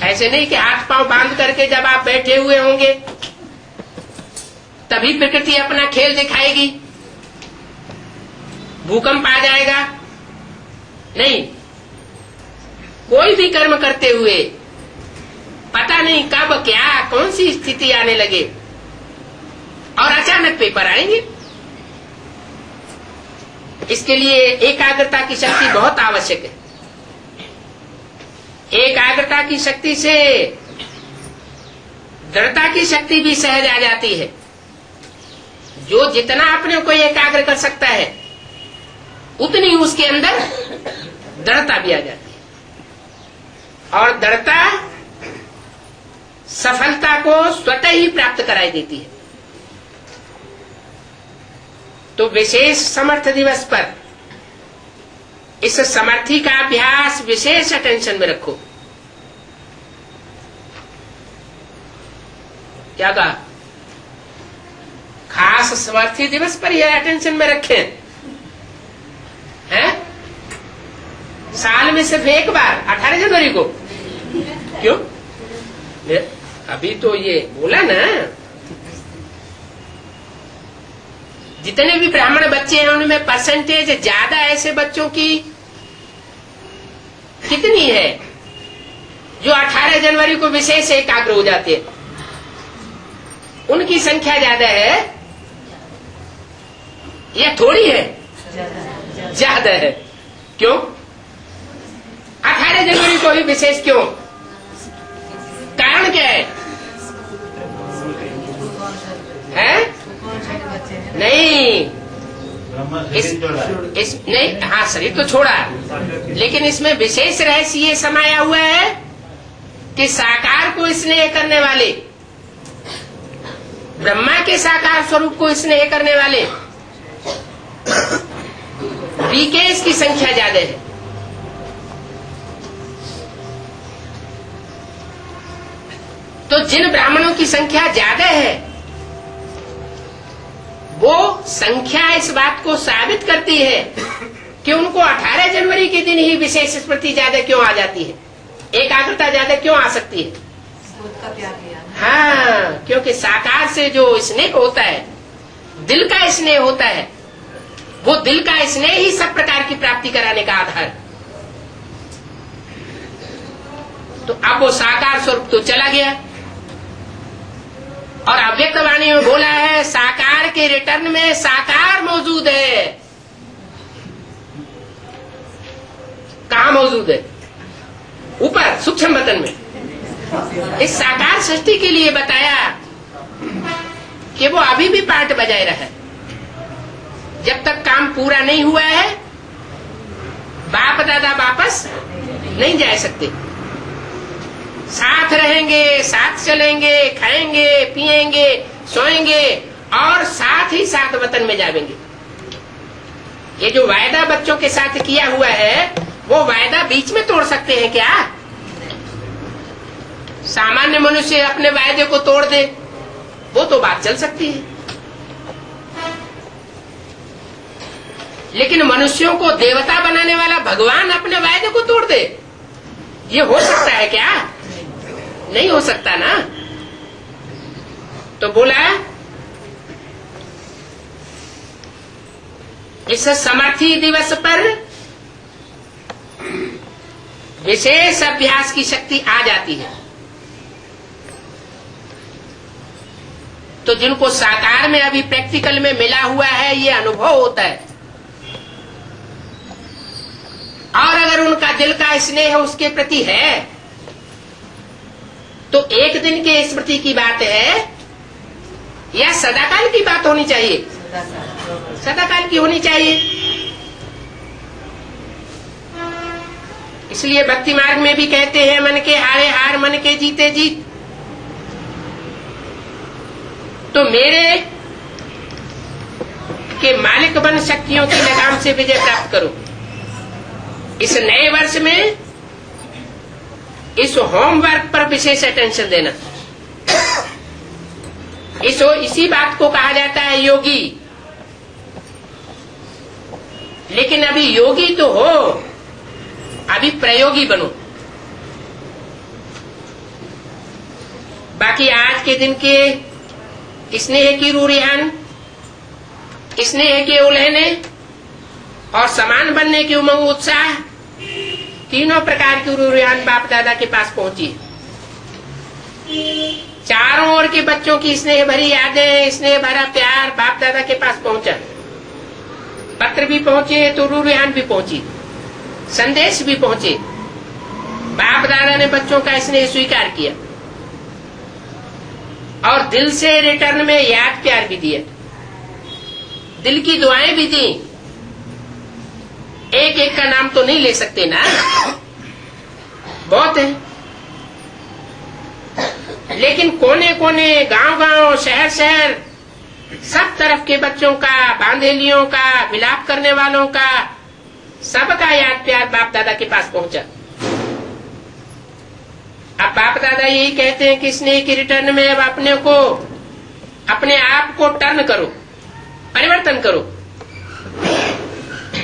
ऐसे नहीं कि हाथ पांव बांध करके जब आप बैठे हुए होंगे तभी प्रकृति अपना खेल दिखाएगी, भूकंप आ जाएगा। नहीं, कोई भी कर्म करते हुए पता नहीं कब क्या कौन सी स्थिति आने लगे और अचानक पेपर आएंगे। इसके लिए एकाग्रता की शक्ति बहुत आवश्यक है। एकाग्रता की शक्ति से दृढ़ता की शक्ति भी सहज आ जाती है। जो जितना अपने को एकाग्र कर सकता है उतनी उसके अंदर दृढ़ता भी आ जाती है, और दृढ़ता सफलता को स्वतः ही प्राप्त कराई देती है। तो विशेष समर्थ दिवस पर इस समर्थी का अभ्यास विशेष अटेंशन में रखो। क्या कहा? खास समर्थी दिवस पर यह अटेंशन में रखें, हैं? साल में सिर्फ एक बार 18 जनवरी को। क्यों? अभी तो ये बोला ना, जितने भी ब्राह्मण बच्चे हैं उनमें परसेंटेज ज्यादा ऐसे बच्चों की कितनी है जो 18 जनवरी को विशेष एकाग्र हो जाते हैं? उनकी संख्या ज्यादा है या थोड़ी है? ज्यादा है। क्यों? 18 जनवरी को ही विशेष क्यों? कारण क्या है? नहीं, इस नहीं, हाँ शरीर तो छोड़ा, लेकिन इसमें विशेष रहस्य ये समाया हुआ है कि साकार को स्नेह करने वाले, ब्रह्मा के साकार स्वरूप को स्नेह करने वाले बीकेस की संख्या ज्यादा है। तो जिन ब्राह्मणों की संख्या ज्यादा है वो संख्या इस बात को साबित करती है कि उनको 18 जनवरी के दिन ही विशेष स्मृति ज्यादा क्यों आ जाती है, एकाग्रता ज्यादा क्यों आ सकती है? हाँ, क्योंकि साकार से जो स्नेह होता है, दिल का स्नेह होता है, वो दिल का स्नेह ही सब प्रकार की प्राप्ति कराने का आधार। तो अब वो साकार स्वरूप तो चला गया, और अव्यक्त वाणी में बोला है साकार के रिटर्न में साकार मौजूद है। कहाँ मौजूद है? ऊपर सूक्ष्म वतन में। इस साकार सृष्टि के लिए बताया कि वो अभी भी पार्ट बजाय रहा है। जब तक काम पूरा नहीं हुआ है बाप दादा वापस नहीं जा सकते। साथ रहेंगे, साथ चलेंगे, खाएंगे, पिएंगे, सोएंगे और साथ ही साथ वतन में जाएंगे। ये जो वायदा बच्चों के साथ किया हुआ है वो वायदा बीच में तोड़ सकते हैं क्या? सामान्य मनुष्य अपने वायदे को तोड़ दे वो तो बात चल सकती है, लेकिन मनुष्यों को देवता बनाने वाला भगवान अपने वायदे को तोड़ दे, ये हो सकता है क्या? नहीं हो सकता ना। तो बोला इस समर्थी दिवस पर विशेष अभ्यास की शक्ति आ जाती है। तो जिनको साकार में अभी प्रैक्टिकल में मिला हुआ है ये अनुभव होता है। और अगर उनका दिल का स्नेह उसके प्रति है तो एक दिन के स्मृति की बात है या सदाकाल की बात होनी चाहिए? सदाकाल की होनी चाहिए। इसलिए भक्ति मार्ग में भी कहते हैं मन के हारे हार मन के जीते जीत। तो मेरे के मालिक बन शक्तियों की लगाम से विजय प्राप्त करो। इस नए वर्ष में इस होमवर्क पर विशेष अटेंशन देना। इसी बात को कहा जाता है योगी। लेकिन अभी योगी तो हो, अभी प्रयोगी बनो। बाकी आज के दिन के स्नेह की रूरियान, स्नेह के उलहने और समान बनने की उमंग उत्साह, तीनों प्रकार की रूरियान बाप दादा के पास पहुंची। चारों ओर के बच्चों की स्नेह भरी यादें, स्नेह भरा प्यार बाप दादा के पास पहुंचा। पत्र भी पहुंचे तो रूरियान भी पहुंची, संदेश भी पहुंचे। बाप दादा ने बच्चों का स्नेह स्वीकार किया और दिल से रिटर्न में याद प्यार भी दिया, दिल की दुआएं भी दी। एक एक का नाम तो नहीं ले सकते ना, बहुत है। लेकिन कोने कोने, गांव गांव, शहर शहर, सब तरफ के बच्चों का, बांधेलियों का, विलाप करने वालों का, सबका याद प्यार बाप दादा के पास पहुंचा। अब बाप दादा यही कहते हैं कि स्नेह के रिटर्न में अब अपने आप को टर्न करो, परिवर्तन करो।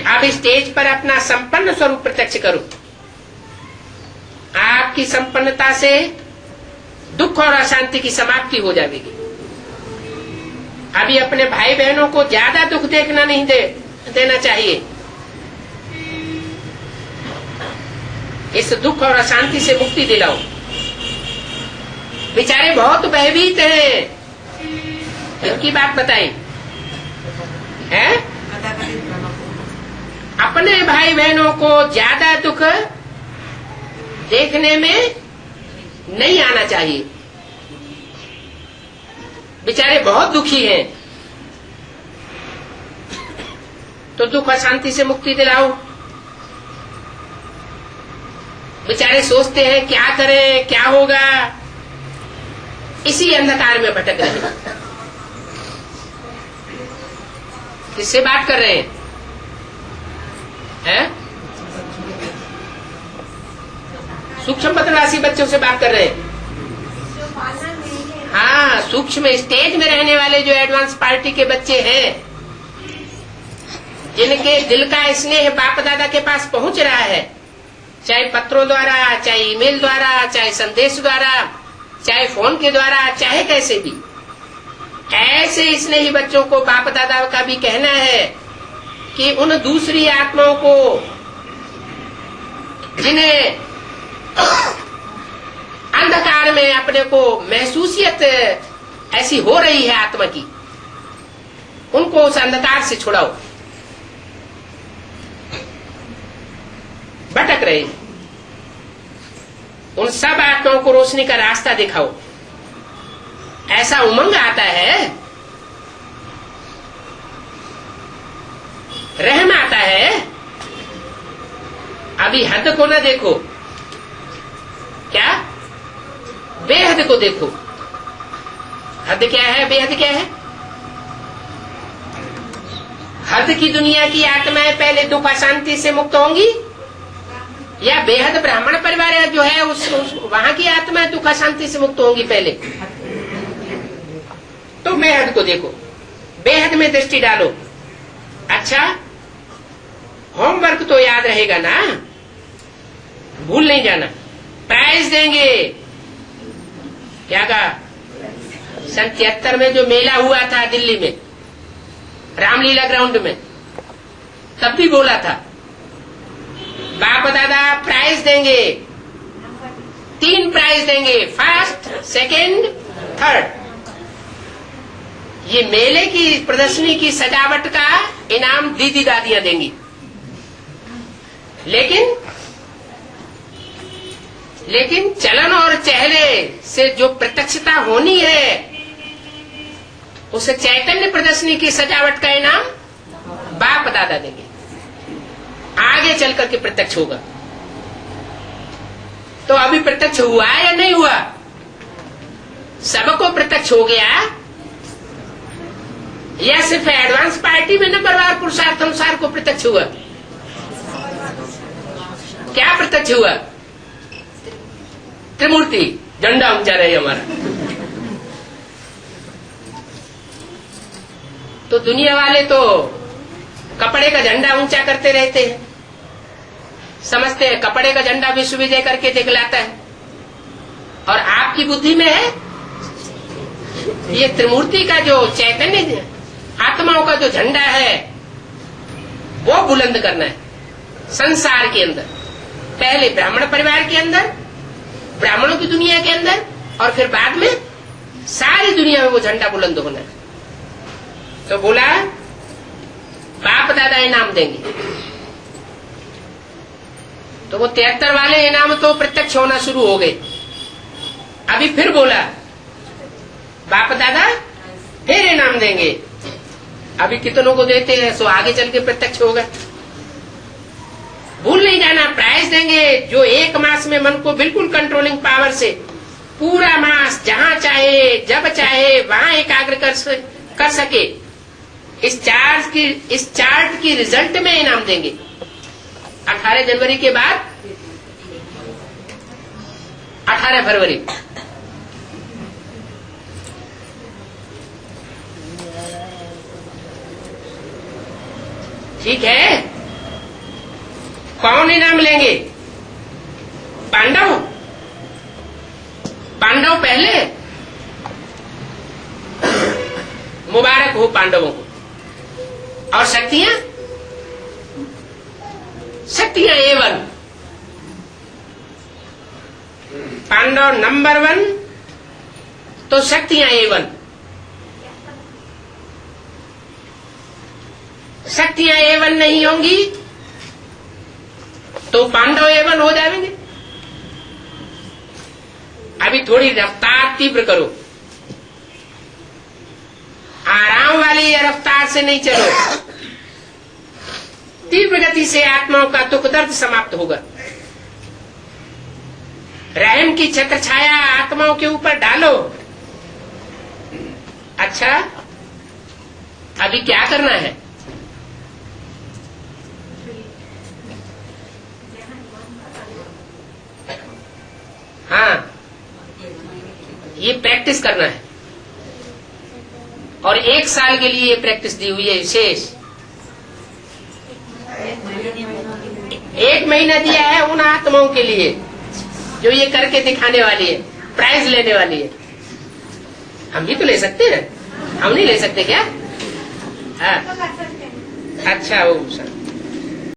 अब स्टेज पर अपना संपन्न स्वरूप प्रत्यक्ष करो। आपकी संपन्नता से दुख और अशांति की समाप्ति हो जाएगी। अभी अपने भाई बहनों को ज्यादा दुख देखना नहीं देना चाहिए। इस दुख और अशांति से मुक्ति दिलाओ। बेचारे बहुत भयभीत हैं, इनकी बात बताएं। हैं? अपने भाई बहनों को ज्यादा दुख देखने में नहीं आना चाहिए। बेचारे बहुत दुखी हैं, तो दुख अशांति से मुक्ति दिलाओ। बेचारे सोचते हैं क्या करें, क्या होगा, इसी अंधकार में भटक रहे हैं। किससे बात कर रहे हैं? सूक्ष्म पत्र राशि बच्चों से बात कर रहे हैं। हाँ, सूक्ष्म स्टेज में रहने वाले जो एडवांस पार्टी के बच्चे हैं, जिनके दिल का स्नेह बाप दादा के पास पहुंच रहा है, चाहे पत्रों द्वारा, चाहे ईमेल द्वारा, चाहे संदेश द्वारा, चाहे फोन के द्वारा, चाहे कैसे भी, ऐसे स्नेही बच्चों को बाप दादा का भी कहना है कि उन दूसरी आत्माओं को, जिन्हें अंधकार में अपने को महसूसियत ऐसी हो रही है आत्मा की, उनको उस अंधकार से छुड़ाओ। भटक रहे, उन सब आत्माओं को रोशनी का रास्ता दिखाओ। ऐसा उमंग आता है, रहम आता है। अभी हद को ना देखो, क्या बेहद को देखो। हद क्या है, बेहद क्या है? हद की दुनिया की आत्माएं पहले दुख अशांति से मुक्त होंगी, या बेहद ब्राह्मण परिवार जो है वहां की आत्माएं दुख अशांति से मुक्त होंगी पहले? तो बेहद को देखो, बेहद में दृष्टि डालो। अच्छा, होमवर्क तो याद रहेगा ना, भूल नहीं जाना। प्राइज देंगे, क्या कहा? सन 73 में जो मेला हुआ था दिल्ली में, रामलीला ग्राउंड में, तब भी बोला था बाप दादा प्राइज देंगे, 3 प्राइज देंगे, फर्स्ट, सेकंड, थर्ड। ये मेले की प्रदर्शनी की सजावट का इनाम दीदी दादियां देंगी, लेकिन चलन और चेहरे से जो प्रत्यक्षता होनी है, उसे चैतन्य प्रदर्शनी की सजावट का इनाम बाप दादा देंगे। आगे चल करके प्रत्यक्ष होगा। तो अभी प्रत्यक्ष हुआ या नहीं हुआ? सबको प्रत्यक्ष हो गया, या सिर्फ एडवांस पार्टी में नंबरवार पुरुषार्थ अनुसार को प्रत्यक्ष हुआ? क्या प्रत्यक्ष हुआ? त्रिमूर्ति झंडा ऊंचा रहे हमारा। तो दुनिया वाले तो कपड़े का झंडा ऊंचा करते रहते हैं, समझते हैं कपड़े का झंडा विश्व विजय करके दिखलाता है। और आपकी बुद्धि में है ये त्रिमूर्ति का जो चैतन्य आत्माओं का जो झंडा है वो बुलंद करना है संसार के अंदर। पहले ब्राह्मण परिवार के अंदर, ब्राह्मणों की दुनिया के अंदर, और फिर बाद में सारी दुनिया में वो झंडा बुलंद होना है। तो बोला बाप दादा इनाम देंगे। तो वो 73 वाले इनाम तो प्रत्यक्ष होना शुरू हो गए। अभी फिर बोला बाप दादा फिर इनाम देंगे। अभी कितनों को देते हैं सो आगे चल के प्रत्यक्ष होगा। भूल नहीं जाना, प्राइज देंगे जो 1 मास में मन को बिल्कुल कंट्रोलिंग पावर से पूरा मास जहां चाहे जब चाहे वहां एकाग्र कर सके। इस चार्ट की रिजल्ट में इनाम देंगे। 18 जनवरी के बाद 18 फरवरी ठीक है। कौन इनाम लेंगे? पांडव पहले। मुबारक हो पांडवों को। और शक्तियां A1। पांडव नंबर 1 तो शक्तियां A1। शक्तियां A1 नहीं होंगी तो पांडव A1 हो जाएंगे। अभी थोड़ी रफ्तार तीव्र करो, आराम वाली रफ्तार से नहीं चलो। तीव्र गति से आत्माओं का दुख दर्द समाप्त होगा। रहम की छत्र छाया आत्माओं के ऊपर डालो। अच्छा, अभी क्या करना है? हाँ, ये प्रैक्टिस करना है। और 1 साल के लिए ये प्रैक्टिस दी हुई है विशेष। 1 महीना दिया है उन आत्माओं के लिए जो ये करके दिखाने वाली है, प्राइज लेने वाली है। हम भी तो ले सकते हैं, हम नहीं ले सकते क्या? हाँ, अच्छा वो